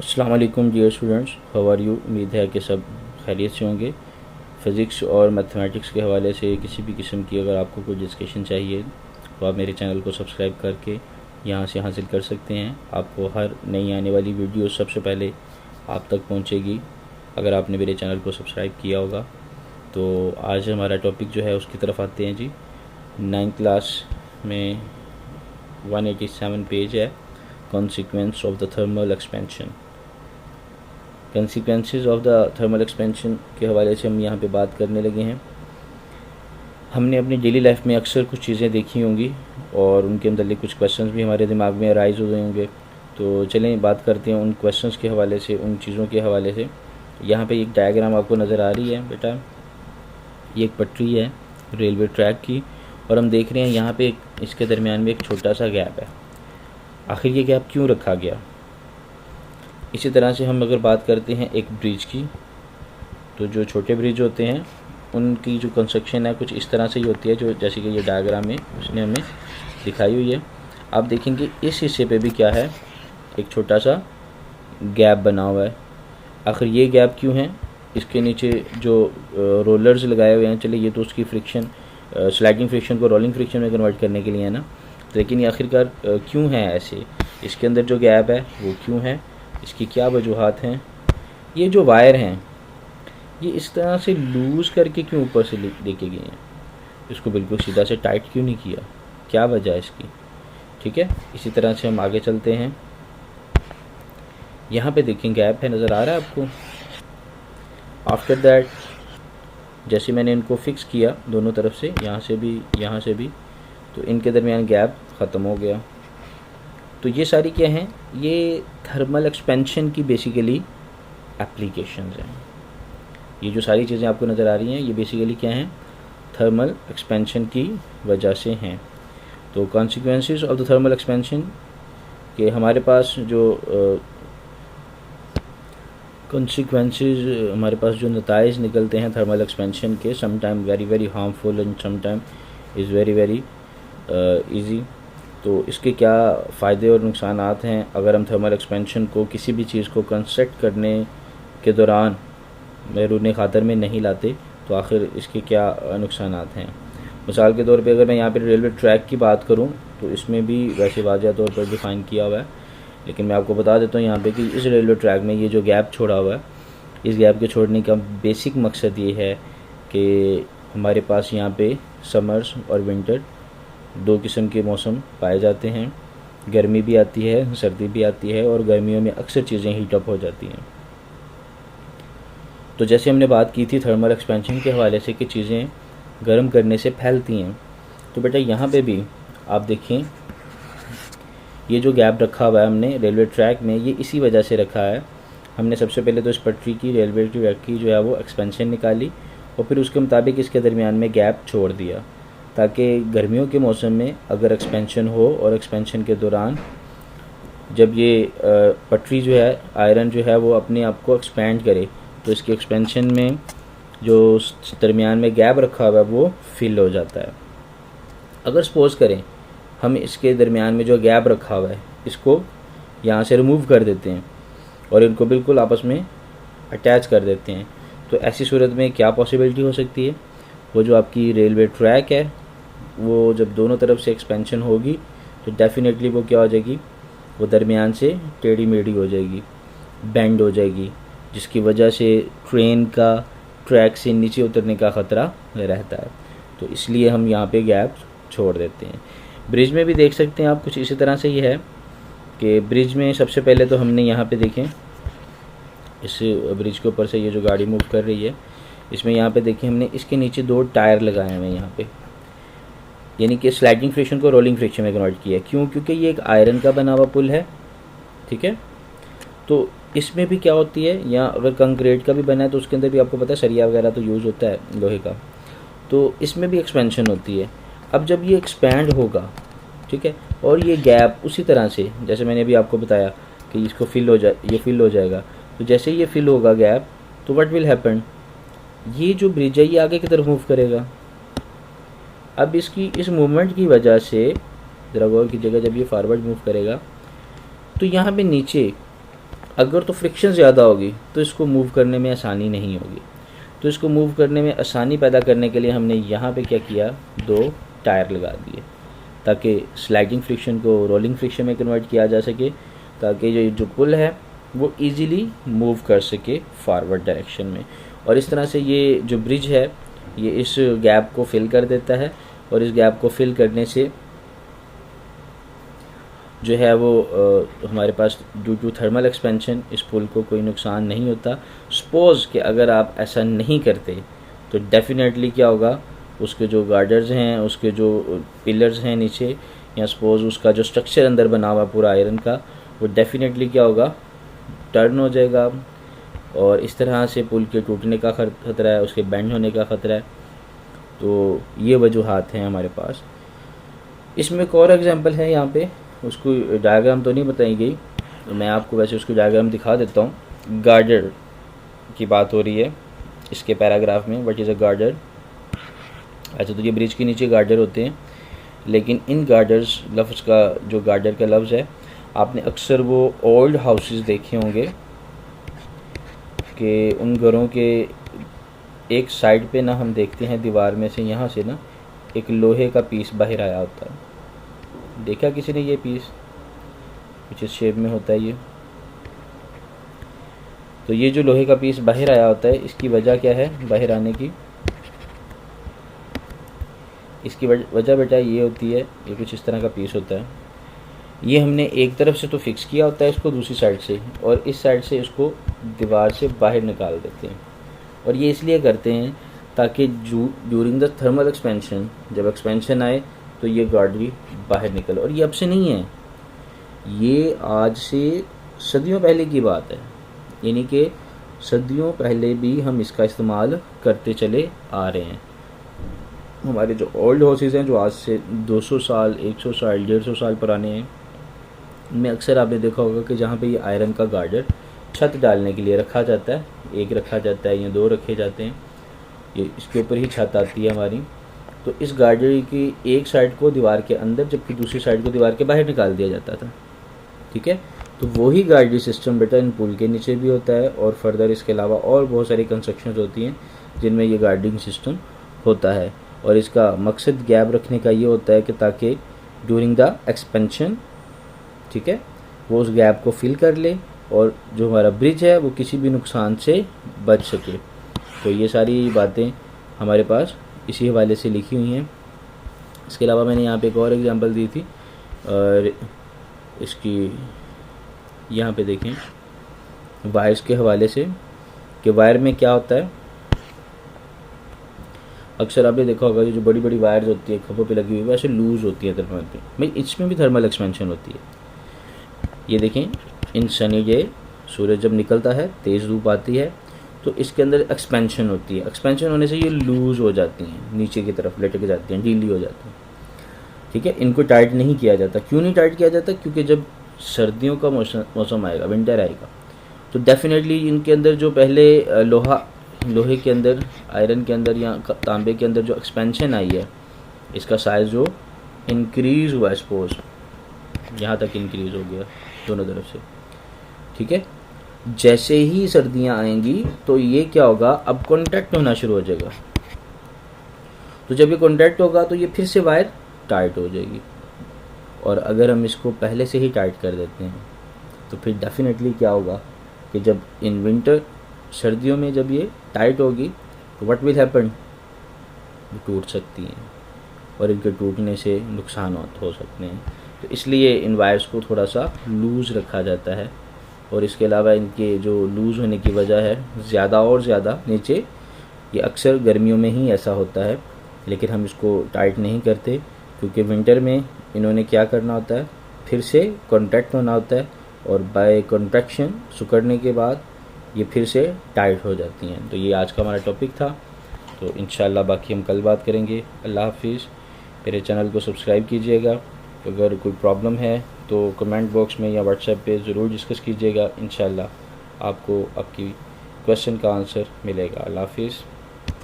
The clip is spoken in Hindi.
अस्सलाम वालेकुम dear students, how are you. उम्मीद है कि सब खैरियत से होंगे। फ़िज़िक्स और मैथमेटिक्स के हवाले से किसी भी किस्म की अगर आपको कोई डिस्कशन चाहिए तो आप मेरे चैनल को सब्सक्राइब करके यहाँ से हासिल कर सकते हैं। आपको हर नई आने वाली वीडियो सबसे पहले आप तक पहुँचेगी अगर आपने मेरे चैनल को सब्सक्राइब किया होगा। तो आज हमारा टॉपिक जो है उसकी तरफ आते हैं जी। 9th क्लास में 187 पेज है, consequence of the thermal expansion. Consequences of the thermal expansion के हवाले से हम यहाँ पे बात करने लगे हैं। हमने अपनी डेली लाइफ में अक्सर कुछ चीज़ें देखी होंगी और उनके मतलब कुछ क्वेश्चंस भी हमारे दिमाग में अराइज़ हो गए होंगे। तो चलें बात करते हैं उन क्वेश्चंस के हवाले से, उन चीज़ों के हवाले से। यहाँ पे एक डायग्राम आपको नज़र आ रही है बेटा, ये एक पटरी है रेलवे ट्रैक की और हम देख रहे हैं यहाँ पे इसके दरमियान में एक छोटा सा गैप है। आखिर ये गैप क्यों रखा गया। इसी तरह से हम अगर बात करते हैं एक ब्रिज की, तो जो छोटे ब्रिज होते हैं उनकी जो कंस्ट्रक्शन है कुछ इस तरह से ही होती है, जो जैसे कि ये डायग्राम में उसने हमें दिखाई हुई है। आप देखेंगे इस हिस्से पे भी क्या है, एक छोटा सा गैप बना हुआ है। आखिर ये गैप क्यों है। इसके नीचे जो रोलर्स लगाए हुए हैं, चलिए ये तो उसकी फ्रिक्शन, स्लाइडिंग फ्रिक्शन को रोलिंग फ्रिक्शन में कन्वर्ट करने के लिए है ना। लेकिन ये आखिरकार क्यों है ऐसे, इसके अंदर जो गैप है वो क्यों है, इसकी क्या वजूहात हैं। ये जो वायर हैं ये इस तरह से लूज़ करके क्यों ऊपर से लेके गए हैं, इसको बिल्कुल सीधा से टाइट क्यों नहीं किया, क्या वजह है इसकी। ठीक है, इसी तरह से हम आगे चलते हैं। यहाँ पे देखें गैप है, नज़र आ रहा है आपको। आफ्टर दैट जैसे मैंने इनको फिक्स किया दोनों तरफ से, यहाँ से भी, तो इनके दरमियान गैप ख़त्म हो गया। तो ये सारी क्या हैं, ये थर्मल एक्सपेंशन की बेसिकली एप्लीकेशंस हैं। ये जो सारी चीज़ें आपको नज़र आ रही हैं ये बेसिकली क्या हैं, थर्मल एक्सपेंशन की वजह से हैं। तो consequences of the thermal expansion के हमारे पास जो हमारे पास जो नताइज निकलते हैं थर्मल एक्सपेंशन के, some time very very harmful and some time is very very easy. तो इसके क्या फ़ायदे और नुकसानात हैं अगर हम थर्मल एक्सपेंशन को किसी भी चीज़ को कंस्ट्रक्ट करने के दौरान बैरून ख़ातर में नहीं लाते, तो आखिर इसके क्या नुकसानात हैं। मिसाल के तौर पे अगर मैं यहाँ पे रेलवे ट्रैक की बात करूँ तो इसमें भी वैसे वाज़ह तौर पर डिफ़ाइन किया हुआ है, लेकिन मैं आपको बता देता हूँ यहाँ पे कि इस रेलवे ट्रैक में ये जो गैप छोड़ा हुआ है, इस गैप के छोड़ने का बेसिक मकसद ये है कि हमारे पास यहाँ पे समर्स और विंटर दो किस्म के मौसम पाए जाते हैं। गर्मी भी आती है, सर्दी भी आती है, और गर्मियों में अक्सर चीज़ें हीट अप हो जाती हैं। तो जैसे हमने बात की थी थर्मल एक्सपेंशन के हवाले से कि चीज़ें गर्म करने से फैलती हैं, तो बेटा यहाँ पे भी आप देखें ये जो गैप रखा हुआ है हमने रेलवे ट्रैक में, ये इसी वजह से रखा है। हमने सबसे पहले तो इस पटरी की, रेलवे ट्रैक की जो है वो एक्सपेंशन निकाली और फिर उसके मुताबिक इसके दरमियान में गैप छोड़ दिया, ताकि गर्मियों के मौसम में अगर एक्सपेंशन हो और एक्सपेंशन के दौरान जब ये पटरी जो है, आयरन जो है वो अपने आप को एक्सपेंड करे, तो इसके एक्सपेंशन में जो दरमियान में गैप रखा हुआ है वो फिल हो जाता है। अगर सपोज़ करें हम इसके दरमियान में जो गैप रखा हुआ है इसको यहाँ से रिमूव कर देते हैं और इनको बिल्कुल आपस में अटैच कर देते हैं, तो ऐसी सूरत में क्या पॉसिबिलिटी हो सकती है, वो जो आपकी रेलवे ट्रैक है वो जब दोनों तरफ से एक्सपेंशन होगी तो डेफिनेटली वो क्या हो जाएगी, वो दरमियान से टेढ़ी मेढ़ी हो जाएगी, बेंड हो जाएगी, जिसकी वजह से ट्रेन का ट्रैक से नीचे उतरने का ख़तरा रहता है। तो इसलिए हम यहाँ पे गैप छोड़ देते हैं। ब्रिज में भी देख सकते हैं आप, कुछ इसी तरह से ही है कि ब्रिज में सबसे पहले तो हमने यहाँ पे देखें, इस ब्रिज के ऊपर से ये जो गाड़ी मूव कर रही है, इसमें यहाँ पे देखें हमने इसके नीचे दो टायर लगाए हुए हैं यहाँ पे, यानी कि स्लाइडिंग फ्रिक्शन को रोलिंग फ्रिक्शन में कन्वर्ट किया है। क्यों, क्योंकि ये एक आयरन का बना हुआ पुल है। ठीक है, तो इसमें भी क्या होती है, या अगर कंक्रीट का भी बना है तो उसके अंदर भी आपको पता है सरिया वगैरह तो यूज़ होता है लोहे का, तो इसमें भी एक्सपेंशन होती है। अब जब ये एक्सपैंड होगा, ठीक है, और ये गैप उसी तरह से जैसे मैंने अभी आपको बताया कि इसको ये फिल हो जाएगा, तो जैसे ये फिल होगा गैप, तो व्हाट विल हैपन, ये जो ब्रिज है ये आगे की तरफ मूव करेगा। अब इसकी इस मूवमेंट की वजह से ज़रा गौर कीजिएगा, जब ये फॉरवर्ड मूव करेगा तो यहाँ पे नीचे अगर तो फ्रिक्शन ज़्यादा होगी तो इसको मूव करने में आसानी नहीं होगी। तो इसको मूव करने में आसानी पैदा करने के लिए हमने यहाँ पे क्या किया, 2 टायर लगा दिए ताकि स्लाइडिंग फ्रिक्शन को रोलिंग फ्रिक्शन में कन्वर्ट किया जा सके, ताकि जो पुल है वो इजीली मूव कर सके फॉरवर्ड डायरेक्शन में। और इस तरह से ये जो ब्रिज है ये इस गैप को फिल कर देता है, और इस गैप को फिल करने से जो है वो हमारे पास ड्यू टू थर्मल एक्सपेंशन इस पुल को कोई नुकसान नहीं होता। सपोज़ कि अगर आप ऐसा नहीं करते तो डेफिनेटली क्या होगा, उसके जो गार्डर्स हैं, उसके जो पिलर्स हैं नीचे, या सपोज़ उसका जो स्ट्रक्चर अंदर बना हुआ पूरा आयरन का, वो डेफिनेटली क्या होगा, टर्न हो जाएगा, और इस तरह से पुल के टूटने का खतरा है, उसके बेंड होने का ख़तरा है। तो ये वजूहात हैं हमारे पास। इसमें एक और एग्जांपल है यहाँ पे, उसको डायग्राम तो नहीं बताई गई, तो मैं आपको वैसे उसको डायग्राम दिखा देता हूँ। गार्डर की बात हो रही है इसके पैराग्राफ में, व्हाट इज़ अ गार्डर। अच्छा, तो ये ब्रिज के नीचे गार्डर होते हैं, लेकिन इन गार्डर्स लफ्ज़ का जो गार्डर का लफ्ज़ है, आपने अक्सर वो ओल्ड हाउसेस देखे होंगे कि उन घरों के एक साइड पे ना हम देखते हैं दीवार में से, यहाँ से ना एक लोहे का पीस बाहर आया होता है। देखा किसी ने ये पीस, कुछ इस शेप में होता है ये। तो ये जो लोहे का पीस बाहर आया होता है, इसकी वजह क्या है बाहर आने की? इसकी वजह बेटा ये होती है, ये कुछ इस तरह का पीस होता है। ये हमने एक तरफ से तो फिक्स किया होता है इसको, दूसरी साइड से, और इस साइड से इसको दीवार से बाहर निकाल देते हैं। और ये इसलिए करते हैं ताकि ड्यूरिंग द थर्मल एक्सपेंशन, जब एक्सपेंशन आए तो ये गार्डरी बाहर निकले। और ये अब से नहीं है, ये आज से सदियों पहले की बात है, यानी कि सदियों पहले भी हम इसका इस्तेमाल करते चले आ रहे हैं। हमारे जो ओल्ड हाउसेस हैं, जो आज से 200 साल, 100 साल, 150 साल पुराने हैं, उनमें अक्सर आपने देखा होगा कि जहाँ पे ये आयरन का गार्डर छत डालने के लिए रखा जाता है, एक रखा जाता है या 2 रखे जाते हैं, ये इसके ऊपर ही छत आती है हमारी। तो इस गार्डर की एक साइड को दीवार के अंदर, जबकि दूसरी साइड को दीवार के बाहर निकाल दिया जाता था। ठीक है, तो वही गार्डरी सिस्टम बेटा इन पुल के नीचे भी होता है, और फर्दर इसके अलावा और बहुत सारी कंस्ट्रक्शंस होती हैं जिनमें ये गार्डरिंग सिस्टम होता है। और इसका मकसद गैप रखने का ये होता है कि ताकि ड्यूरिंग द एक्सपेंशन, ठीक है, वो उस गैप को फिल कर ले और जो हमारा ब्रिज है वो किसी भी नुकसान से बच सके। तो ये सारी बातें हमारे पास इसी हवाले से लिखी हुई हैं। इसके अलावा मैंने यहाँ पे एक और एग्जांपल दी थी, और इसकी यहाँ पे देखें वायर्स के हवाले से कि वायर में क्या होता है। अक्सर आपने देखा होगा जो बड़ी बड़ी वायर्स होती है खंभों पे लगी हुई, वैसे लूज़ होती है थर्मल पे, भाई इसमें भी थर्मल एक्सपेंशन होती है। ये देखें, इन सनी डे सूरज जब निकलता है, तेज़ धूप आती है, तो इसके अंदर एक्सपेंशन होती है। एक्सपेंशन होने से ये लूज़ हो जाती हैं, नीचे की तरफ लटक जाती हैं, ढीली हो जाती हैं। ठीक है, इनको टाइट नहीं किया जाता। क्यों नहीं टाइट किया जाता? क्योंकि जब सर्दियों का मौसम आएगा, विंटर आएगा, तो डेफिनेटली इनके अंदर जो पहले लोहे के अंदर, आयरन के अंदर या तांबे के अंदर जो एक्सपेंशन आई है, इसका साइज़ जो इंक्रीज़ हुआ, सपोज यहाँ तक इंक्रीज़ हो गया दोनों तरफ से। ठीक है, जैसे ही सर्दियाँ आएंगी तो ये क्या होगा, अब कॉन्टैक्ट होना शुरू हो जाएगा। तो जब ये कॉन्टैक्ट होगा तो ये फिर से वायर टाइट हो जाएगी। और अगर हम इसको पहले से ही टाइट कर देते हैं तो फिर डेफिनेटली क्या होगा कि जब इन विंटर, सर्दियों में जब ये टाइट होगी तो व्हाट विल हैपन, वो टूट सकती हैं और इनके टूटने से नुकसान हो सकते हैं। तो इसलिए इन वायर्स को थोड़ा सा लूज़ रखा जाता है। और इसके अलावा इनके जो लूज़ होने की वजह है ज़्यादा और ज़्यादा नीचे, ये अक्सर गर्मियों में ही ऐसा होता है, लेकिन हम इसको टाइट नहीं करते क्योंकि विंटर में इन्होंने क्या करना होता है, फिर से कॉन्ट्रैक्ट होना होता है, और बाय कॉन्ट्रैक्शन सुकड़ने के बाद ये फिर से टाइट हो जाती हैं। तो ये आज का हमारा टॉपिक था, तो इंशाल्लाह बाकी हम कल बात करेंगे। अल्लाह हाफिज़। मेरे चैनल को सब्सक्राइब कीजिएगा। अगर कोई प्रॉब्लम है तो कमेंट बॉक्स में या व्हाट्सएप पे ज़रूर डिस्कस कीजिएगा। इंशाल्लाह आपको आपकी क्वेश्चन का आंसर मिलेगा। अल्लाह हाफिज़।